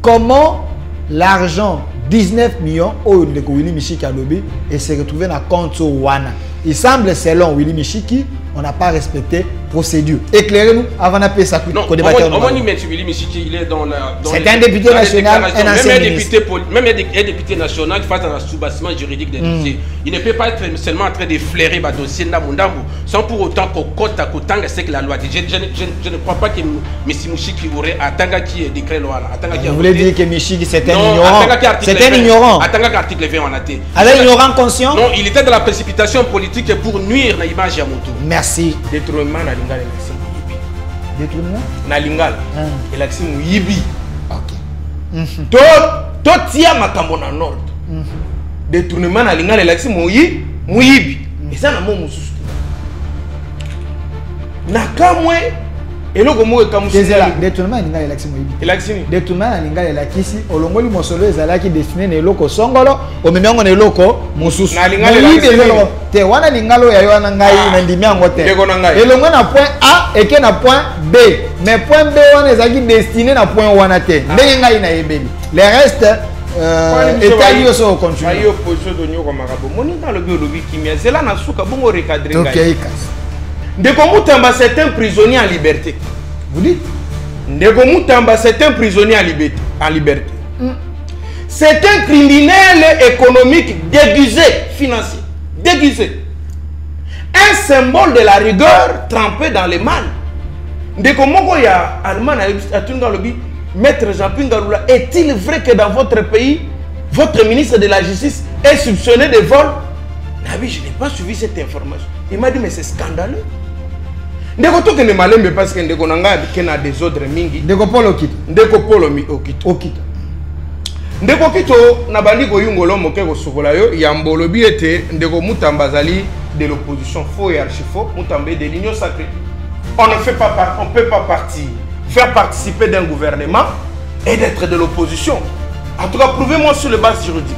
comment l'argent 19 millions au Willy Michiki a lobby et s'est retrouvé dans le compte Wana. Il semble, selon Willy Michiki, on n'a pas respecté procédure. Éclairez-nous avant d'appeler ça. Non, on dit que Willy Michiki, il est dans la... C'est un député national, un ancien ministre. Même un député national qui face à un sous-bassement juridique des dossiers. Il ne peut pas être seulement en train de flairer le dossier sans pour autant qu'on compte à côté de la loi. Je ne crois pas que M. Michiki aurait attendu qui est décret loi. Vous voulez dire que Michiki c'est un ignorant? C'est un ignorant. Attends l'article 20 on a été. Alors ignorant conscient? Non, il était dans la précipitation politique pour nuire à l'image à Moto. Merci. Détournement à l'Ingal et l'accès Yibi. Détournement? À l'Ingal et l'accès Yibi. Ok. Tout tia makambo na nord. Détournement à l'Ingal et l'accès Yibi. Et ça n'a pas de souci. Nakamwe. Et là, comment est-ce détournement à l'Ingal et l'accès Yibi. Détournement à l'Ingal et l'accès ici. Au long du mosolo, les alaki destinés à l'oko songolo. Au même moment, on est l'oko moussous. Na l'Ingal et l'accès. Te wana lingalo ya wana ngai na ndimi yango te. Et le na point A et que na point B. Mais point B wana ezaki destiné na point wana te. Ndenge ngai na yebeli. Le reste état yoso continue. Ayo opposition de nyoko makabo. Moni dans le biologie kimia zela na suka bongo recadrer ngai. OK kas. Ndeko Mutamba c'est un prisonnier en liberté. Vous dites Ndeko Mutamba c'est un prisonnier en liberté. C'est un criminel économique déguisé financier. Déguisé. Un symbole de la rigueur trempé dans le mal. De comment il y a Allemagne dans le but, Maître Jean-Pierre Garoula, est-il vrai que dans votre pays, votre ministre de la Justice est soupçonné de vol? Nabi, je n'ai pas suivi cette information. Il m'a dit, mais c'est scandaleux. Ndeko to kene malembe parce que ndeko nanga kena des ordres mingi. Ndeko Polo Okito. Ndeko Polo Okito. Ndeko Kito na bandi ko yungolo moke ko sokola yo ya mbolobi ete ndeko Mutamba zali de l'opposition faux et archi faux, Mutamba de l'union sacrée. On ne peut pas faire participer d'un gouvernement et d'être de l'opposition. En tout cas, prouvez-moi sur les bases juridiques.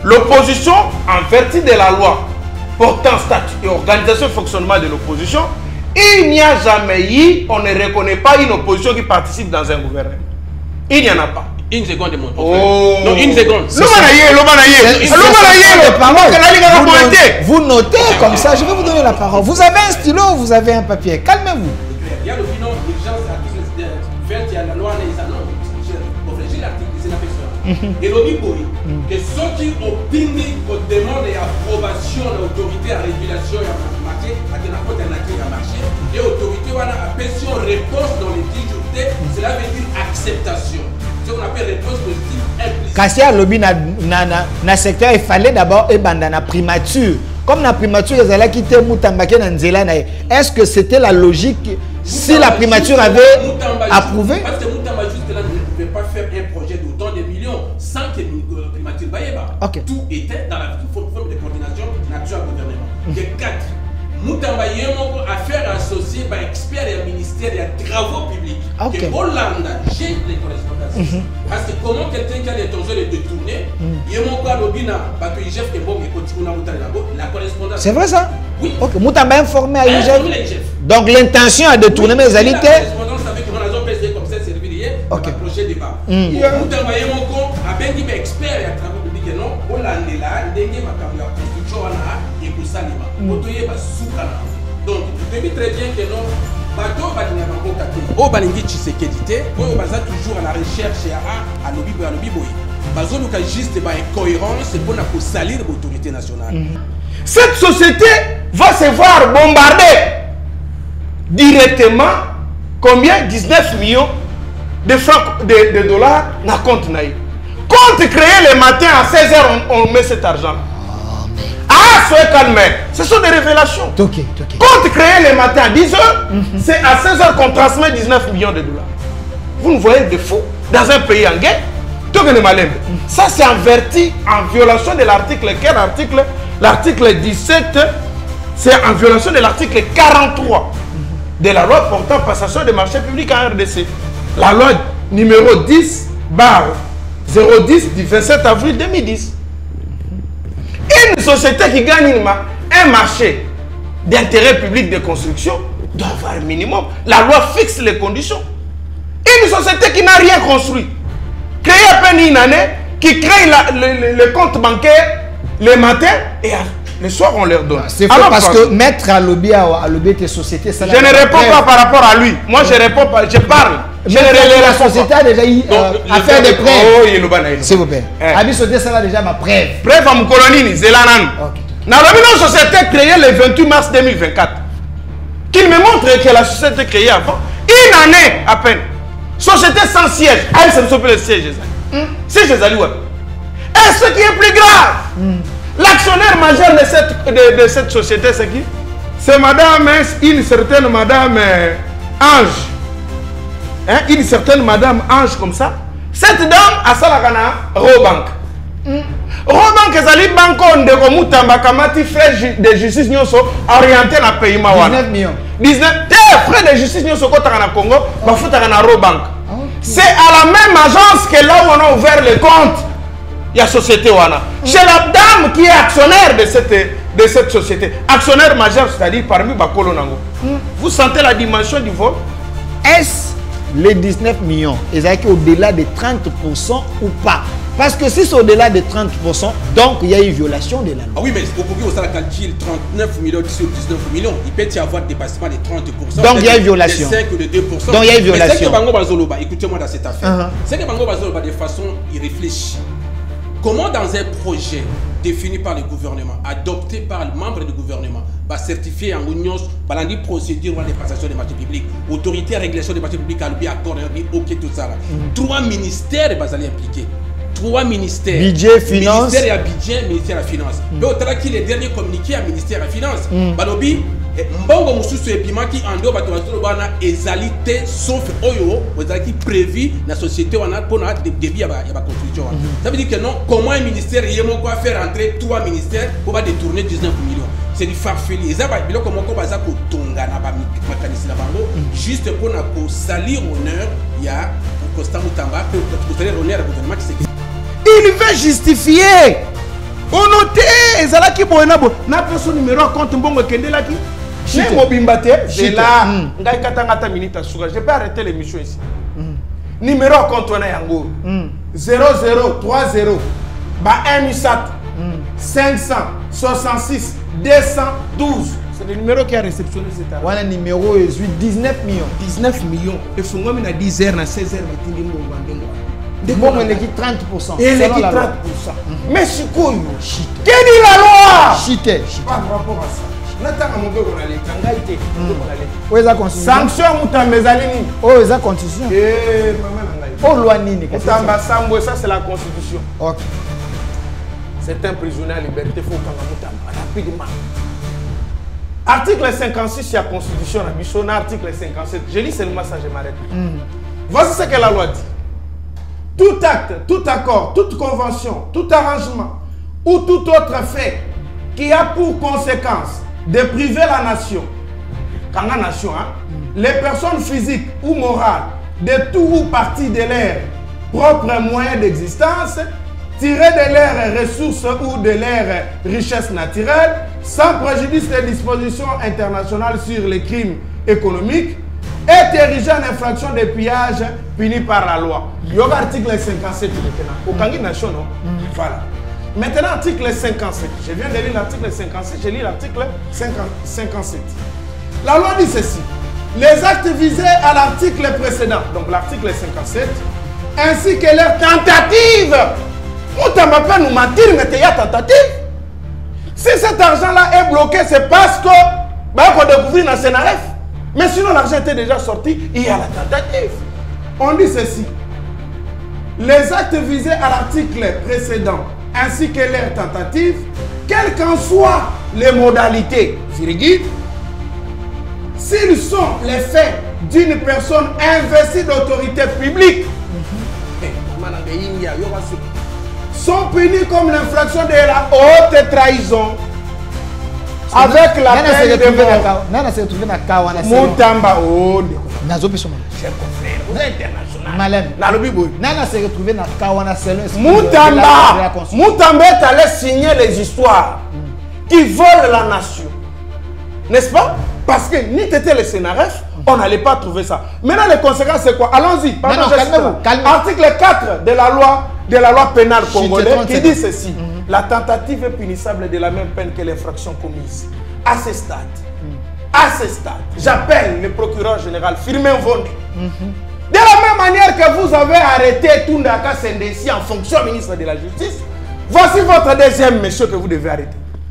L'opposition, en vertu de la loi portant statut et organisation et fonctionnement de l'opposition, il n'y a jamais eu, on ne reconnaît pas une opposition qui participe dans un gouvernement. Il n'y en a pas. Une seconde, mon frère. Non, une seconde. Vous notez comme ça, je vais vous donner la parole. Vous avez un stylo, vous avez un papier. Calmez-vous. Il y a le bilan d'urgence à faire, il y a la loi, les annonces, l'article 19. Et le Biboui, que ceux qui opinent qu'on demande l'approbation de l'autorité à régulation et à marché, à la alternative à marché, et l'autorité a pété une réponse dans les 10 jours, cela veut dire acceptation. Ce qu'on appelle réponse positive implicite. Kassia lobby na secteur, il fallait d'abord la primature. Comme la primature, ils allaient quitter Mutambake dans Nzela. Est-ce que c'était la logique si la primature avait approuvé? Parce que Mutamba juste là ne pouvait pas faire un projet d'autant de millions sans que primature Bayeba. Tout était dans la forme de coordination naturelle gouvernement. De 4. Mutamba Yemoko affaires associées par experts et ministère des travaux publics. Que Hollande j'ai les correspondances. Parce que comment quelqu'un qui a l'intention de détourner, Yemoko Lobina, Bato Igef, la correspondance. C'est vrai ça? Oui. Ok, Mutamba informé à Igef. Donc l'intention à détourner mes alliés. La correspondance avec Ronaldo PSD comme ça, c'est le billet pour approcher des débat. Mutamba Yemoko a bien dit expert et travaux publics non, Hollande là, dengue Makamia, construction et pour Salima. Donc, je dis très bien que non, Bato Balinga Balingi Tshisekedi, on va toujours à la recherche à l'Obiboy. Bazo nous juste incohérence pour salir l'autorité nationale. Cette société va se voir bombarder directement combien? 19 millions de francs de dollars dans le compte naïf. Compte créé le matin à 16h, on met cet argent. Ah, soyez calme. Ce sont des révélations. Compte créé le matin à 10h, c'est à 16h qu'on transmet 19 millions de dollars. Vous nous voyez des fous dans un pays en guerre. Ça, c'est en vertu, en violation de l'article. Quel article? L'article 17, c'est en violation de l'article 43 de la loi portant passation des marchés publics en RDC. La loi numéro 10/010 du 27 avril 2010. Une société qui gagne un marché d'intérêt public de construction doit avoir un minimum. La loi fixe les conditions. Une société qui n'a rien construit, créer à peine une année, qui crée le compte bancaire le matin et le soir on leur donne. C'est faux parce que mettre à lobby tes sociétés, ça. Je ne réponds pas par rapport à lui. Moi je réponds pas, je parle. La société a déjà eu à faire des preuves. S'il vous plaît. Abi société ça a déjà ma preuve. Preuve à mon colonie, Zélanan. Dans la société créée le 28 mars 2024. Qu'il me montre que la société créée avant une année à peine. Société sans siège. Elle se le siège. C'est chez Aliouad. Et ce qui est plus grave, l'actionnaire majeur de cette société, c'est qui? C'est madame, une certaine madame Ange. Hein? Une certaine madame Ange comme ça. Cette dame a Salakana Robank. Robank est allé banco de Romutamba Kamati, frais de justice nyoso orienté dans le pays Mawana. 19 millions. 19 frais de justice nyoso côté au Congo, bafuta na Robank. C'est à la même agence que là où on a ouvert le compte. Il y a société Wana. Chez la dame qui est actionnaire de cette société. Actionnaire majeur, c'est-à-dire parmi Bakolo Nango. Vous sentez la dimension du vol? Est-ce les 19 millions, ils ont au-delà de 30% ou pas? Parce que si c'est au-delà de 30%, donc il y a une violation de la loi. Ah oui, mais au cours de ça, calcul 39 millions sur 19 millions, il peut y avoir dépassement de 30%. Donc il y a une violation. De 5 ou de 2%. Donc il y a une violation. C'est que Bango Bazoloba, écoutez-moi dans cette affaire. C'est que Bango Bazoloba, de façon irréfléchie. Comment dans un projet défini par le gouvernement, adopté par le membre du gouvernement, va certifier en union, par la procédure de passation des marchés publics, autorité à régulation des marchés publics, à lui accorder, ok, tout ça. 3 ministères sont impliqués. 3 ministères. Budget, finance. Ministère à budget, ministère à finance. Mais au temps qu'il est dernier communiqué à ministère à finance. Balobi, Mbongo Moussousou et Pimaki en dehors de la égalité sauf Oyo, qui prévu la société pour la débit à la construction. Ça veut dire que non, comment un ministère y a quoi faire entrer 3 ministères pour détourner 19 millions. C'est du farfelu. Et ça va être comme on va tonga na ba mécanisme la bango juste pour salir honneur il y a Constant Moutamba pour salir honneur au gouvernement qui s'est. Il veut justifier. On note, Zalaki Boenabo, n'a pas son numéro compte Mbongo Kendelaki. J'ai là, je peux arrêter l'émission ici. Numéro compte on a yango 0030 1 566 212. C'est le numéro qui a réceptionné cette année. Voilà, numéro 19 millions. 19 millions. Et faut même à 10h, à 16h, de bon, on est 30%. Et il est 30%. Mais c'est quoi? Quelle est la loi? Chité. Par rapport à ça. Sanction oh, ils ont constitution. Oh, loi nini. Ça, c'est la constitution. Ok. C'est un prisonnier à liberté. Il faut rapidement. Article 56 de la constitution. Article 57. Je lis seulement ça, je m'arrête. Voici ce que la loi dit. Tout acte, tout accord, toute convention, tout arrangement ou tout autre fait qui a pour conséquence de priver la nation, quand la nation, les personnes physiques ou morales, de tout ou partie de leurs propres moyens d'existence, tirés de leurs ressources ou de leurs richesses naturelles, sans préjudice des dispositions internationales sur les crimes économiques, est érigé en infraction de pillage puni par la loi. Il y a l'article 57 maintenant. Au Kangi Nation, non? Voilà. Maintenant, article 57. Je viens de lire l'article 57, je lis l'article 57. La loi dit ceci. Les actes visés à l'article précédent, donc l'article 57, ainsi que leurs tentatives. On ne va pas nous mentir, mais il y a tentative. Si cet argent-là est bloqué, c'est parce que on découvre dans le CNRF. Mais sinon, l'argent était déjà sorti, il y a la tentative. On dit ceci. Les actes visés à l'article précédent, ainsi que leurs tentatives, quelles qu'en soient les modalités, s'ils sont les faits d'une personne investie d'autorité publique, sont punis comme l'infraction de la haute trahison avec la peine de mort. Moutamba, cher confrère, vous êtes international. Nana s'est retrouvé dans Kawana selon Moutamba est allé signer les histoires qui volent la nation. N'est-ce pas? Parce que ni t'étais le CNRF, On n'allait pas trouver ça. Maintenant, les conséquences, c'est quoi? Allons-y. Calmez-vous. Article 4 de la loi pénale congolaise qui dit ceci. La tentative est punissable de la même peine que l'infraction commise. À ce stade, j'appelle le procureur général Firmin Mvonde. De la même manière que vous avez arrêté Tundaka Sendesi en fonction ministre de la Justice, voici votre deuxième monsieur que vous devez arrêter.